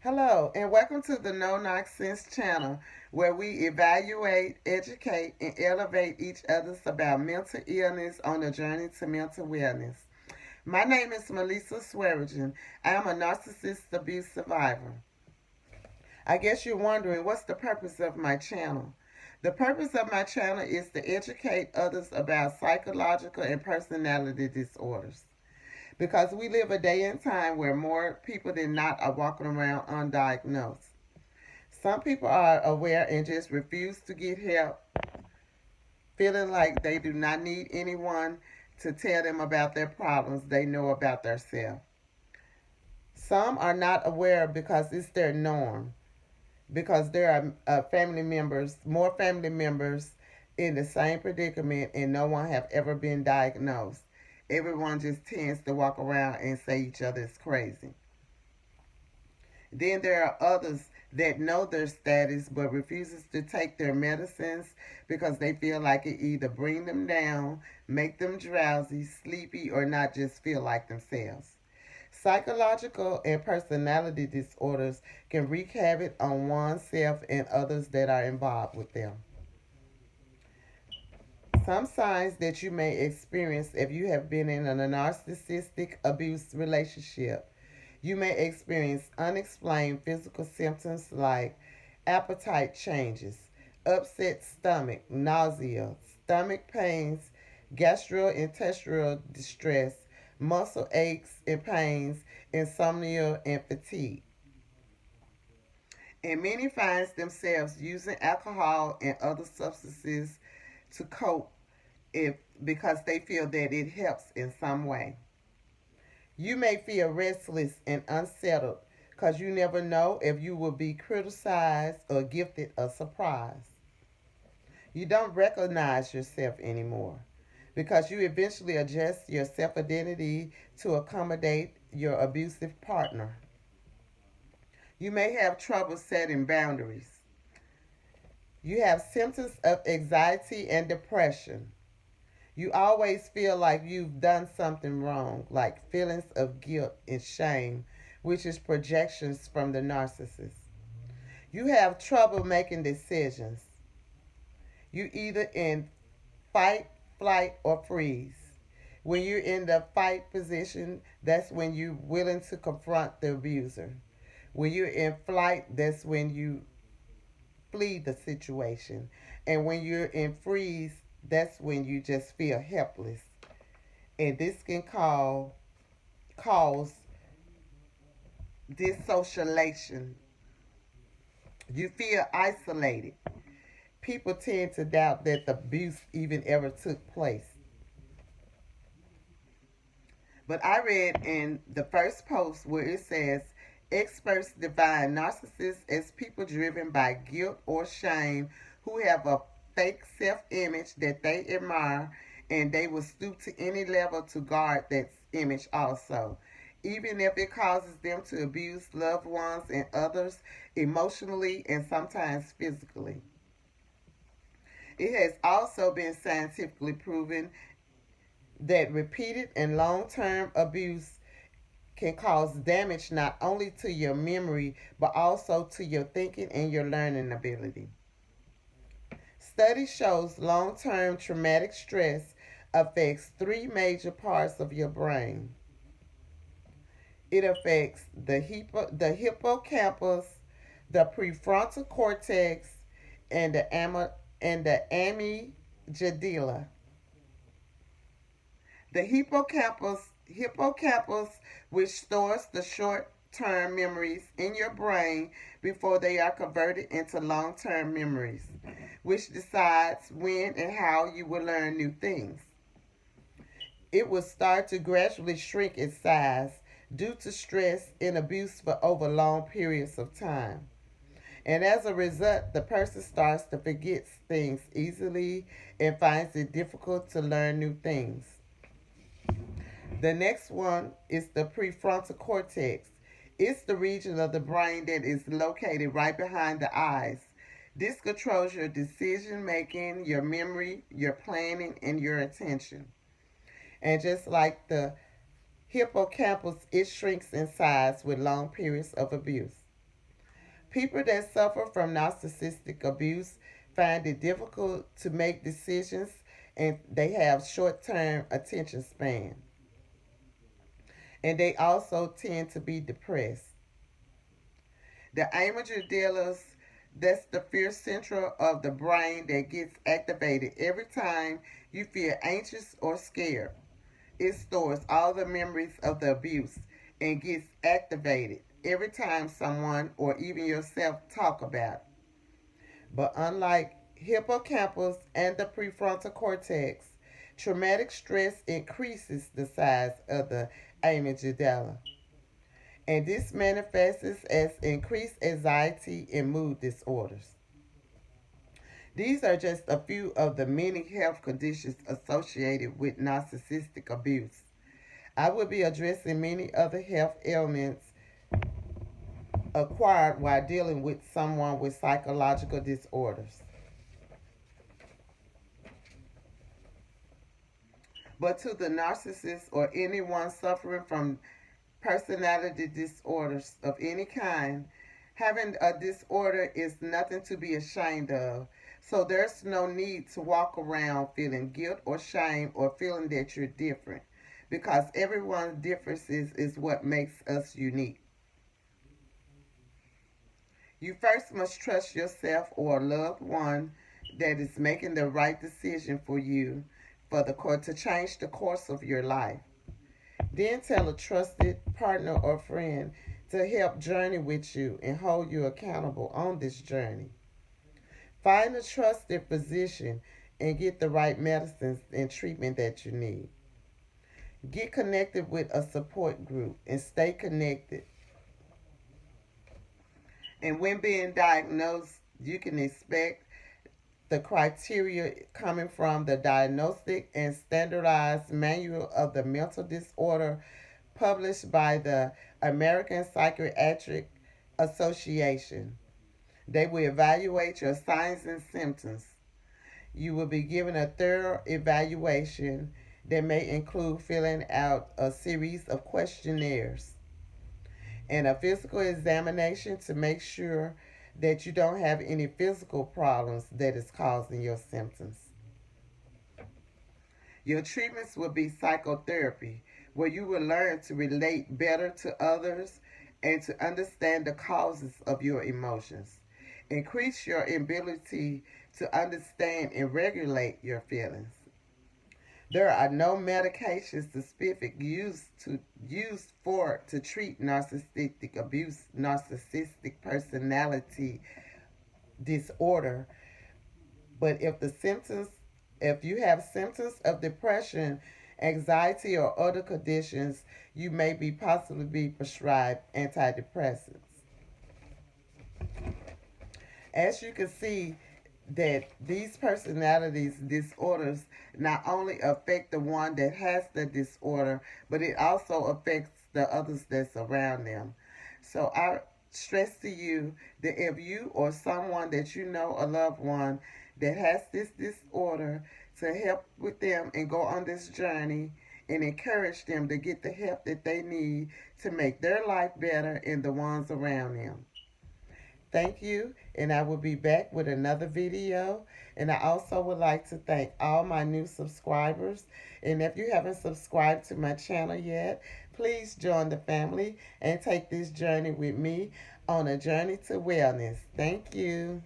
Hello, and welcome to the No Nonsense channel, where we evaluate, educate, and elevate each other's about mental illness on the journey to mental wellness. My name is Melissa Swearigan. I am a narcissist abuse survivor. I guess you're wondering what's the purpose of my channel. The purpose of my channel is to educate others about psychological and personality disorders. Because we live a day and time where more people than not are walking around undiagnosed. Some people are aware and just refuse to get help, feeling like they do not need anyone to tell them about their problems they know about themselves. Some are not aware because it's their norm, because there are more family members in the same predicament, and no one have ever been diagnosed. Everyone just tends to walk around and say each other is crazy. Then there are others that know their status but refuses to take their medicines because they feel like it either bring them down, make them drowsy, sleepy, or not just feel like themselves. Psychological and personality disorders can wreak havoc on oneself and others that are involved with them. Some signs that you may experience if you have been in a narcissistic abuse relationship. You may experience unexplained physical symptoms like appetite changes, upset stomach, nausea, stomach pains, gastrointestinal distress, muscle aches and pains, insomnia, and fatigue. And many find themselves using alcohol and other substances to cope if because they feel that it helps in some way. You may feel restless and unsettled because you never know if you will be criticized or gifted a surprise. You don't recognize yourself anymore because you eventually adjust your self identity to accommodate your abusive partner. You may have trouble setting boundaries. You have symptoms of anxiety and depression. You always feel like you've done something wrong, like feelings of guilt and shame, which is projections from the narcissist. You have trouble making decisions. You either in fight, flight, or freeze. When you're in the fight position, that's when you're willing to confront the abuser. When you're in flight, that's when you flee the situation. And when you're in freeze, that's when you just feel helpless. And this can cause dissociation. You feel isolated. People tend to doubt that the abuse even ever took place. But I read in the first post where it says experts define narcissists as people driven by guilt or shame who have a fake self image that they admire, and they will stoop to any level to guard that image also, even if it causes them to abuse loved ones and others emotionally and sometimes physically. It has also been scientifically proven that repeated and long term abuse can cause damage not only to your memory but also to your thinking and your learning ability. Study shows long term traumatic stress affects three major parts of your brain. It affects the hippocampus, the prefrontal cortex, and the amygdala. The hippocampus, which stores the short-term memories in your brain before they are converted into long-term memories, which decides when and how you will learn new things. It will start to gradually shrink its size due to stress and abuse for over long periods of time. And as a result, the person starts to forget things easily and finds it difficult to learn new things. The next one is the prefrontal cortex. It's the region of the brain that is located right behind the eyes. This controls your decision making, your memory, your planning, and your attention. And just like the hippocampus, it shrinks in size with long periods of abuse. People that suffer from narcissistic abuse find it difficult to make decisions and they have short term attention span. And they also tend to be depressed. The amygdala, that's the fear center of the brain that gets activated every time you feel anxious or scared. It stores all the memories of the abuse and gets activated every time someone or even yourself talk about it. But unlike hippocampus and the prefrontal cortex, traumatic stress increases the size of the amygdala. And this manifests as increased anxiety and mood disorders. These are just a few of the many health conditions associated with narcissistic abuse. I will be addressing many other health ailments acquired while dealing with someone with psychological disorders. But to the narcissist or anyone suffering from personality disorders of any kind, having a disorder is nothing to be ashamed of. So there's no need to walk around feeling guilt or shame or feeling that you're different because everyone's differences is what makes us unique. You first must trust yourself or a loved one that is making the right decision for you for the court to change the course of your life. Then tell a trusted partner or friend to help journey with you and hold you accountable on this journey. Find a trusted physician and get the right medicines and treatment that you need. Get connected with a support group and stay connected. And when being diagnosed, you can expect the criteria coming from the Diagnostic and Standardized Manual of the Mental Disorder published by the American Psychiatric Association. They will evaluate your signs and symptoms. You will be given a thorough evaluation that may include filling out a series of questionnaires and a physical examination to make sure that you don't have any physical problems that is causing your symptoms. Your treatments will be psychotherapy, where you will learn to relate better to others and to understand the causes of your emotions. Increase your ability to understand and regulate your feelings. There are no medications specific used for to treat narcissistic abuse, narcissistic personality disorder. But if you have symptoms of depression, anxiety, or other conditions, you may be possibly be prescribed antidepressants. As you can see, that these personalities disorders not only affect the one that has the disorder, but it also affects the others that's around them. So I stress to you that if you or someone that you know, a loved one that has this disorder, to help with them and go on this journey and encourage them to get the help that they need to make their life better and the ones around them. Thank you, and I will be back with another video. And I also would like to thank all my new subscribers. And if you haven't subscribed to my channel yet, please join the family and take this journey with me on a journey to wellness. Thank you.